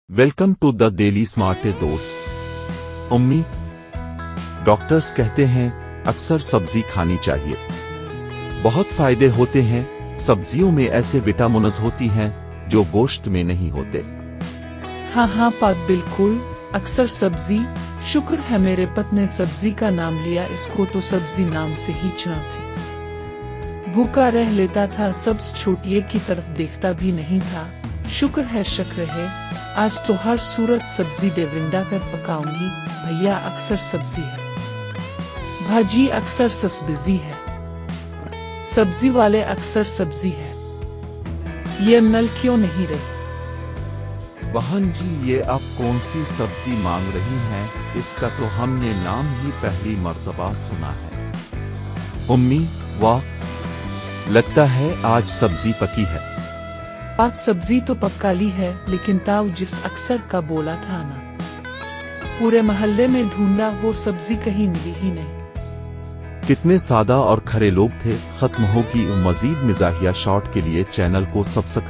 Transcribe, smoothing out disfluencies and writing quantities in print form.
Welcome to the daily smart दोस्त। उम्मी doctors कहते हैं अक्सर सब्जी खानी चाहिए, बहुत फायदे होते हैं। सब्जियों में ऐसे विटामिन्स होती हैं जो गोश्त में नहीं होते। हाँ पाक बिल्कुल, अक्सर सब्जी। शुक्र है मेरे पति ने सब्जी का नाम लिया, इसको तो सब्जी नाम से ही चुना थी। भूखा रह लेता था, सब्ज छोटिए की तरफ देखता भी नहीं था। शुक्र है आज तो हर सूरत सब्जी डेविंडा कर पकाऊंगी। भैया अक्सर सब्जी है, भाजी अक्सर सब्जी है, सब्जी वाले अक्सर सब्जी है। ये नल क्यों नहीं रही? बहन जी, ये आप कौन सी सब्जी मांग रही हैं? इसका तो हमने नाम ही पहली मर्तबा सुना है। उम्मी वाह, लगता है आज सब्जी पकी है। आज सब्जी तो पक्का ली है, लेकिन ताऊ जिस अक्सर का बोला था ना, पूरे मोहल्ले में ढूंढा, वो सब्जी कहीं मिली ही नहीं। कितने सादा और खरे लोग थे। खत्म होगी मजीद मिजाहिया शॉट के लिए चैनल को सब्सक्राइब